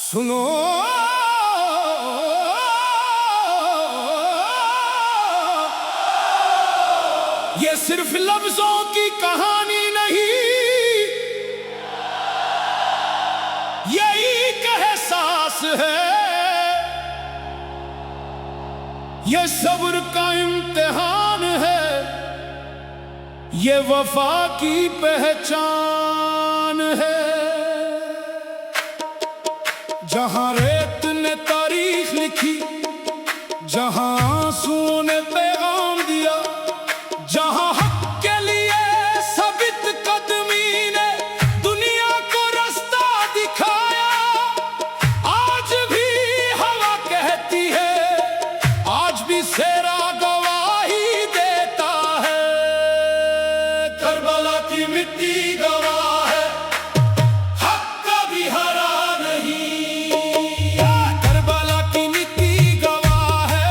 सुनो ये सिर्फ लफ्जों की कहानी नहीं, यही एक एहसास है। ये सब्र का इम्तिहान है, ये वफा की पहचान है। जहां रेत ने तारीख लिखी, जहां आंसुओं ने पैगाम दिया, जहां हक के लिए साबित कदमी ने दुनिया को रास्ता दिखाया, आज भी हवा कहती है, आज भी सेरा गवाही देता है। करबला की मिट्टी गवाह है, हक कभी हरा नहीं। करबला की मिट्टी गवाह है,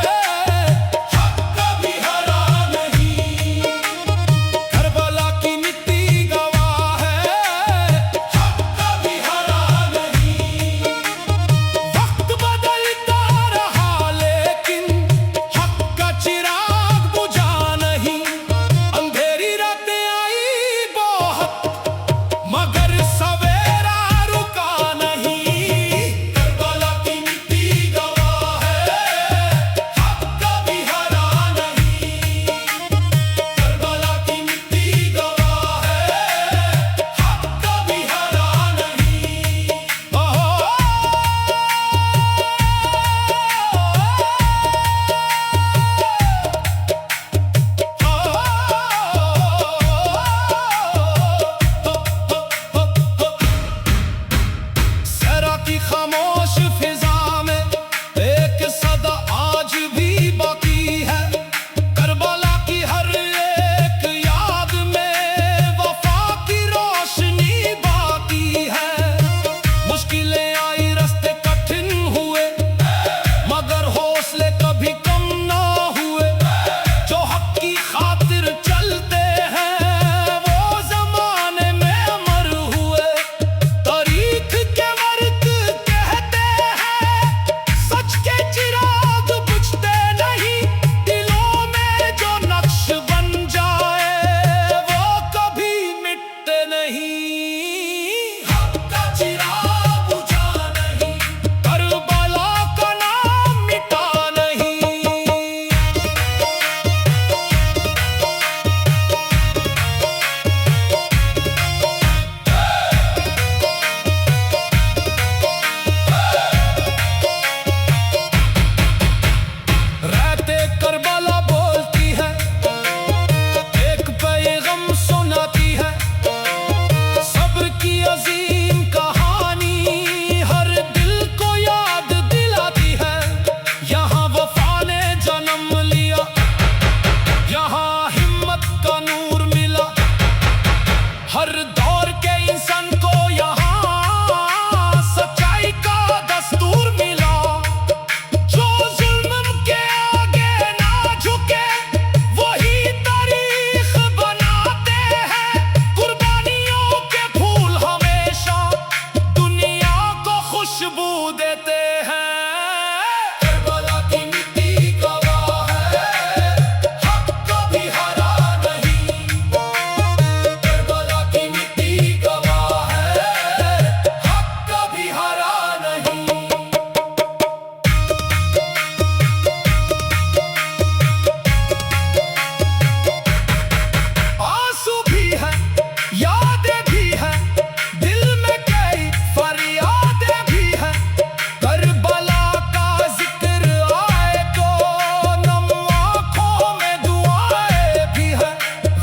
हक कभी हरा नहीं। करबला की मिट्टी गवाह है, हक कभी हरा नहीं। वक्त बदलता रहा लेकिन हक का चिराग बुझा नहीं। अंधेरी रातें आई बहुत मगर सवेरा रुका नहीं। करबला की मिट्टी गवाह है, हक कभी हरा नहीं। करबला की मिट्टी गवाह है, हक कभी हरा नहीं। सहरा की खामोश फिजा में एक सदा आज भी बाकी है। करबला की हर एक याद में वफा की रोशनी बाकी है। मुश्किलें आई, रास्ते कठिन हुए, मगर हौसले कभी कम ना हुए। जो हक की खातिर चलते हैं वो जमाने में अमर हुए। तारीख के वर्क कहते हैं, सच के चिराग बुझते नहीं। दिलों में जो नक्श बन जाए वो कभी मिटते नहीं। हक का चिराग बुझा नहीं, करबला का नाम मिटा नहीं। रहते करबला बोलती है, एक पैगाम सुनाती है। सब्र की अजीम कहानी हर दिल को याद दिलाती है। यहाँ वफा ने जन्म लिया, यहाँ हिम्मत का नूर मिला। हर दौर के इंसान को यहाँ सच्चाई का दस्तूर मिला। जो जुल्म के आगे ना झुके वही तारीख बनाते हैं। कुर्बानियों के फूल हमेशा दुनिया को खुशबू देते हैं। करबला की मिट्टी गवाह है, हक कभी हरा नहीं। करबला की मिट्टी गवाह है, हक कभी हरा नहीं। आंसू भी है, यादें भी है, दिल में कई फरियादें भी है। करबला का जिक्र आए तो नम आंखों में दुआएं भी है।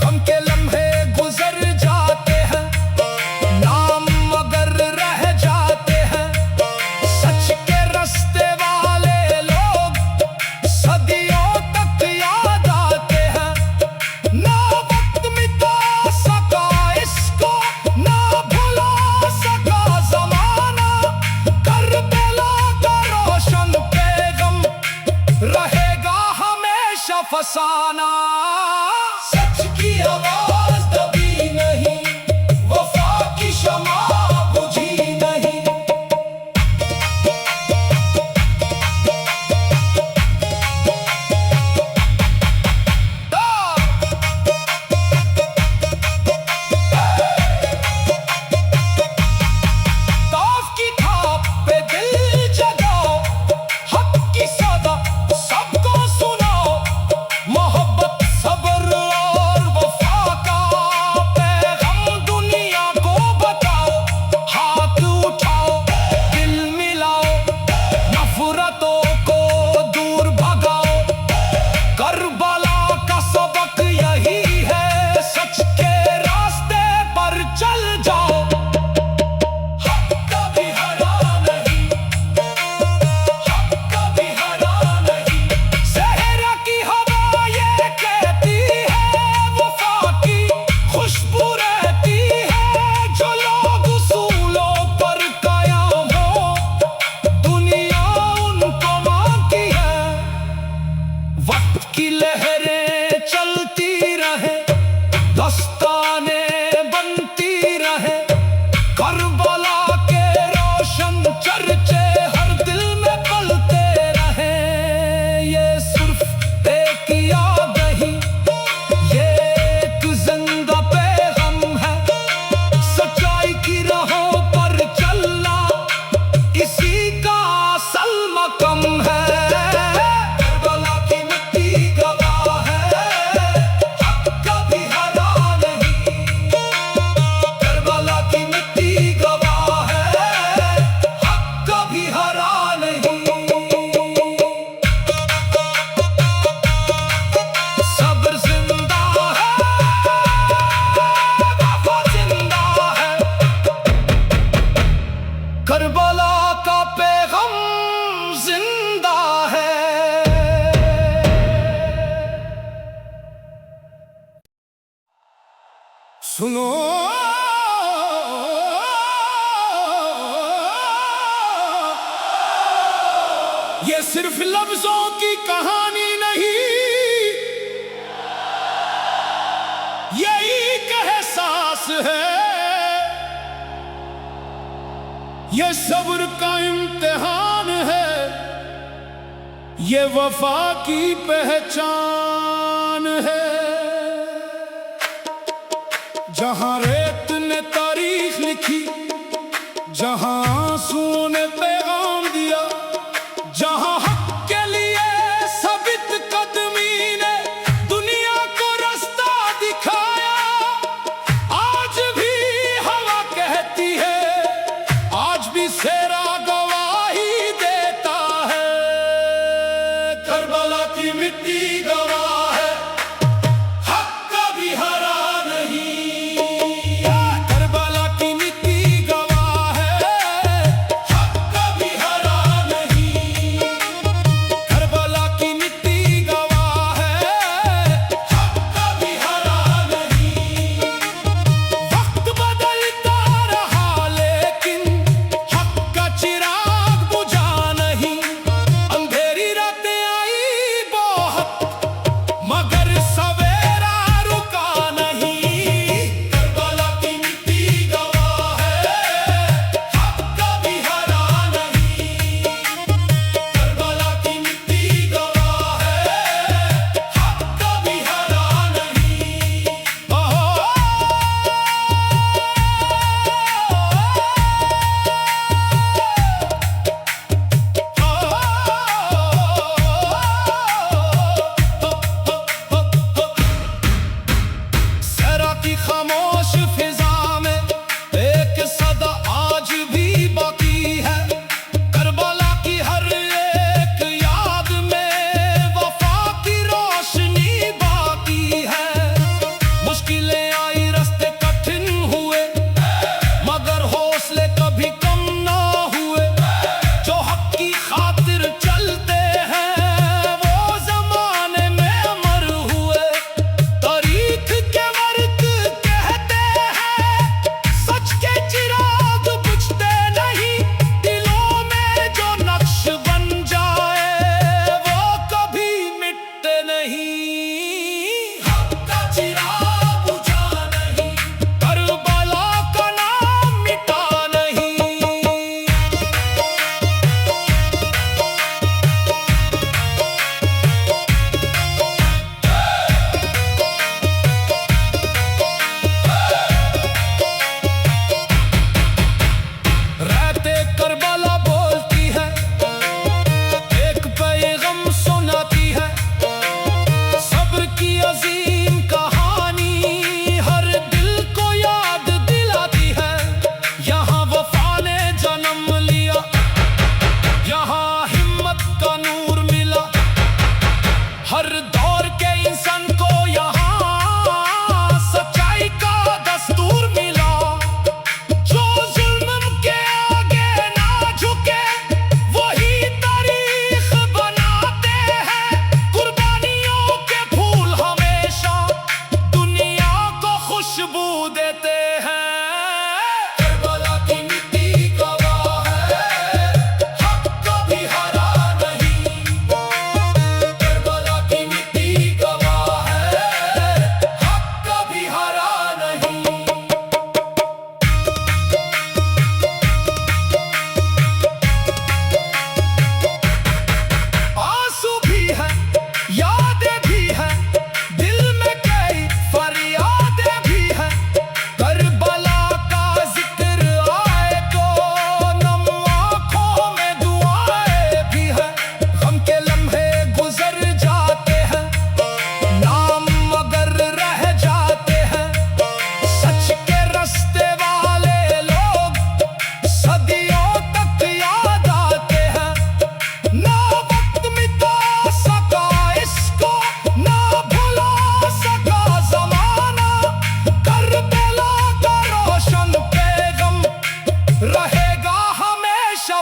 गम के लम्हे गुजर जाते हैं, नाम मगर रह जाते हैं। सच के रास्ते वाले लोग सदियों तक याद आते हैं। ना वक्त मिटा सका इसको, ना भुला सका जमाना। करबला का रोशन पैगाम रहेगा हमेशा फसाना। सच की आवाज दबी नहीं, वफा की शमा बुझी नहीं। करबला का पैगाम जिंदा है। सुनो ये सिर्फ लफ्जों की कहानी नहीं, ये एक एहसास है, ये सब्र का इम्तिहान है, ये वफा की पहचान है। जहां रेत ने तारीख लिखी, जहां आंसुओं ने पैगाम दिया, जहां हक के लिए साबित कदमी ने दुनिया को रास्ता दिखाया, आज भी हवा कहती है, आज भी सेरा गवाही देता है। करबला की मिट्टी गवाह है, हक कभी हरा नहीं। करबला की मिट्टी गवाह है, हक कभी हरा नहीं। करबला की मिट्टी गवाह है, हक कभी हरा नहीं। वक्त बदलता रहा लेकिन हक का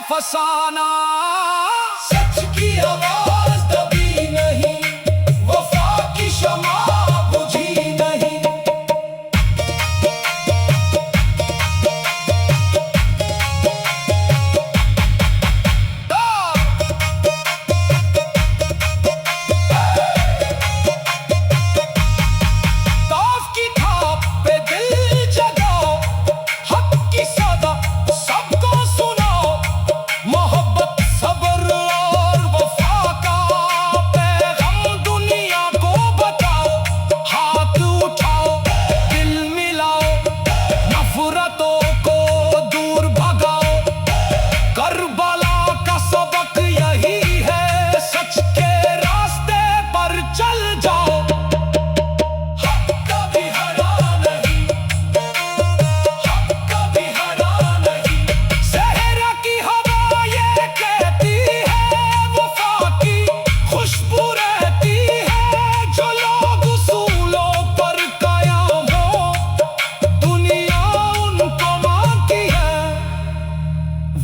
फसाना। सच की आवाज दबी नहीं, वफा की शमा बुझी नहीं। ताफ की थाप पे दिल जगाओ, हक की सदा सबको सुनाओ। मोहब्बत सब्र और वफा का पैगाम दुनिया को बताओ। हाथ उठाओ, दिल मिलाओ, नफरतों को दूर भगाओ। करबला का सबक यही है, सच के रास्ते पर चल जाओ। हक कभी हरा नहीं, हक कभी हरा नहीं। सहरा की हवा ये कहती है, वफा की खुशबू रहती है। जो लोग उसूलों पर कायम हो, दुनिया उनको मांगती है।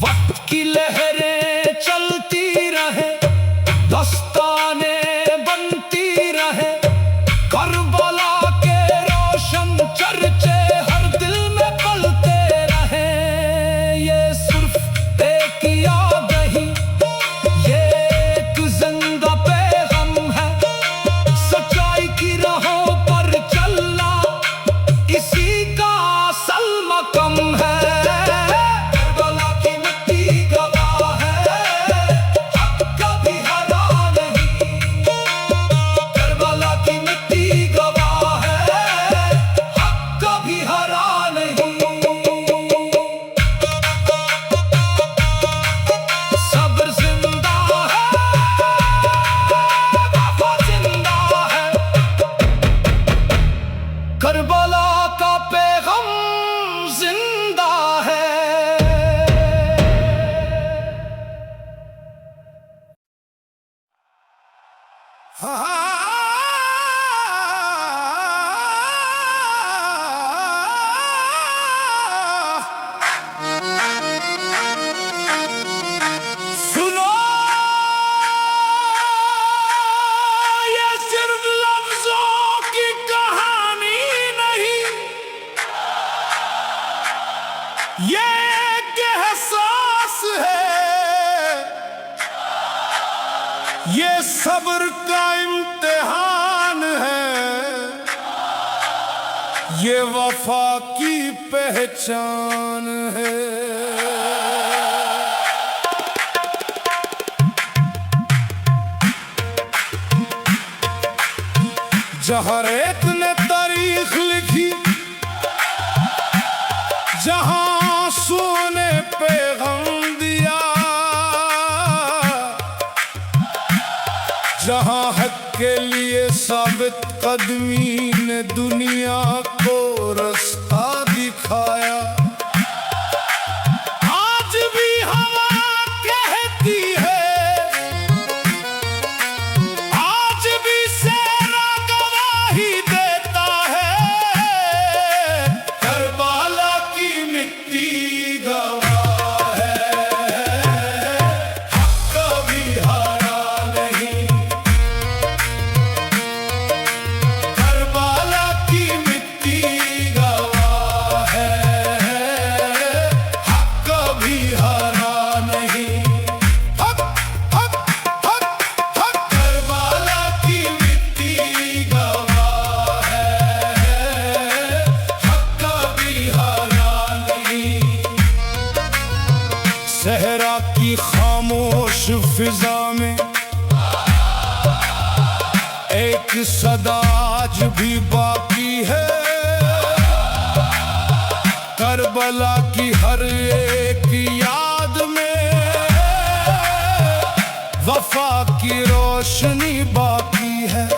वक्त की लहरें चलती रहे, दस्ताने बनती रहे। करबला के रोशन चर्चे हर दिल में पलते रहे। ये सिर्फ एक याद नहीं, ये एक जिंदा पैगाम है। सच्चाई की राहों पर चलना, इसी का असल मकम है। करबला की मिट्टी गवाह है, हक कभी हरा नहीं। करबला की मिट्टी गवाह है, हक कभी हरा नहीं। सब्र जिंदा है, वफा जिंदा है। करबला का पैगाम जिंदा है। सुनो, ये सिर्फ लफ्जों की कहानी नहीं, ये एक एहसास है। ये सब्र का इम्तिहान है, ये वफा की पहचान है। जहाँ रेत ने तारीख लिखी, जहाँ सोने पे गम दिया, जहाँ हक के लिए साबित कदमी ने दुनिया को रास्ता दिखाया। आज भी हवा कहती है, आज भी सेना गवाही देता है। करबला की मिट्टी गवाह है, हक कभी हारा नहीं। करबला की मिट्टी गवाह है, हक कभी हारा नहीं। हक हक हक हक। करबला की मिट्टी गवाह है, हक कभी हारा नहीं। सहरा की खामोश फिजा में एक सदा आज भी बाकी है। करबला की हर एक याद में वफा की रोशनी बाकी है।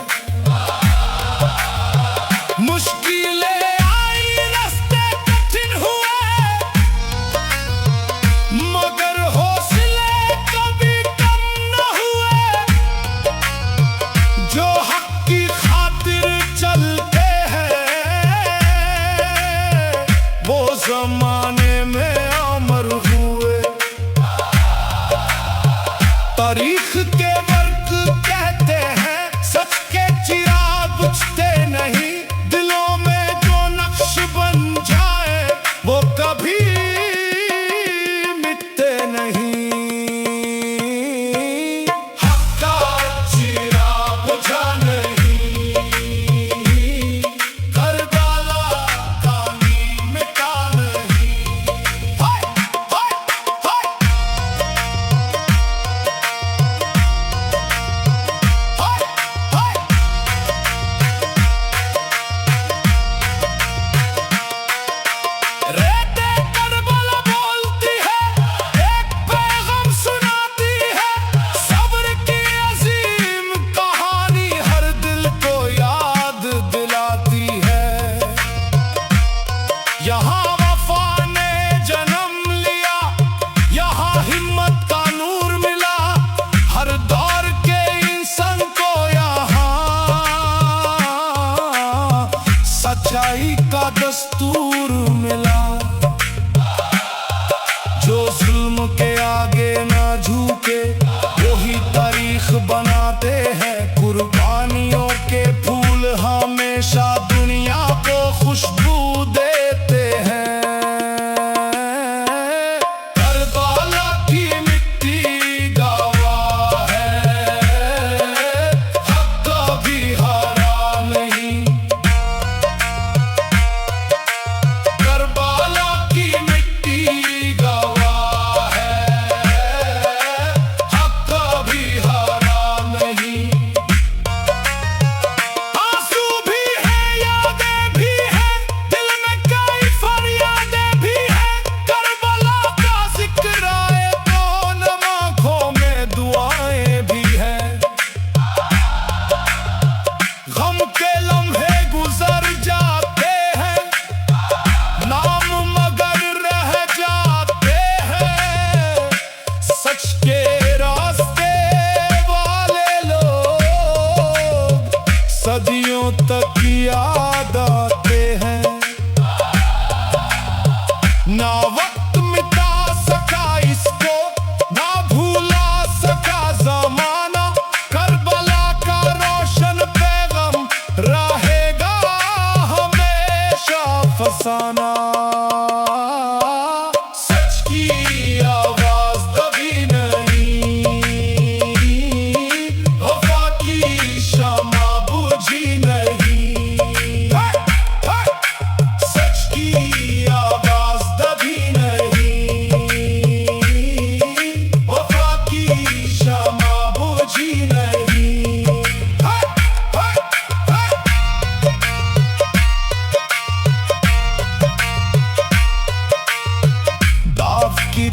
मुश्किलें आई, रास्ते कठिन हुए, मगर हौसले कभी कम न हुए। जो हक की खातिर चलते हैं, वो जमाने में अमर हुए।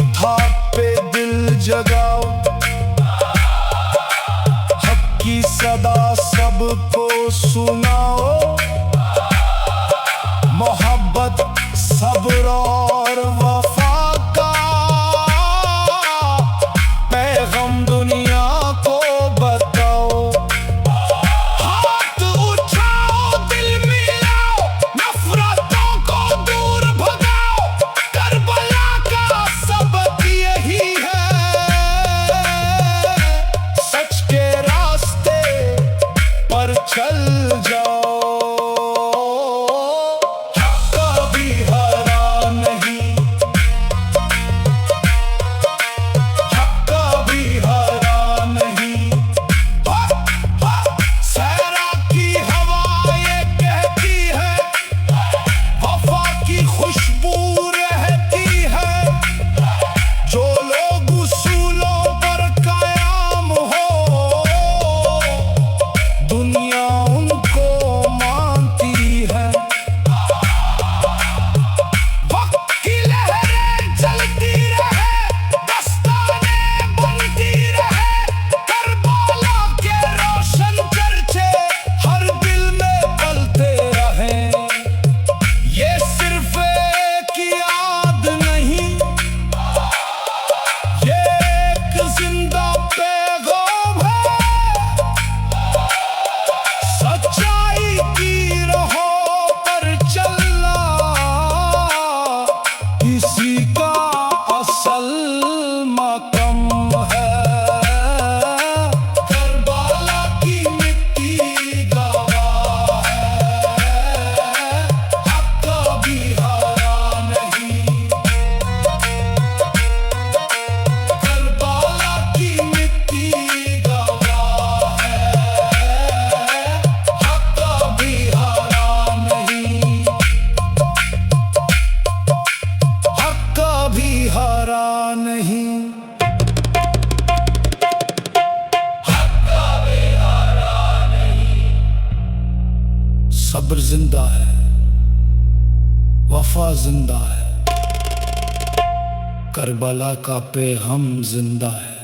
झूठा पे दिल जगाओ, हक की सदा सबको सुनाओ। मोहब्बत सब्र और वफा का पैगाम दुनिया को बताओ। हाथ उठाओ, दिल मिलाओ, नफरतों को दूर भगाओ। करबला का सबक यही है, सच के रास्ते पर चल जाओ। सब्र जिंदा है, वफा जिंदा है, करबला का पैगाम जिंदा है।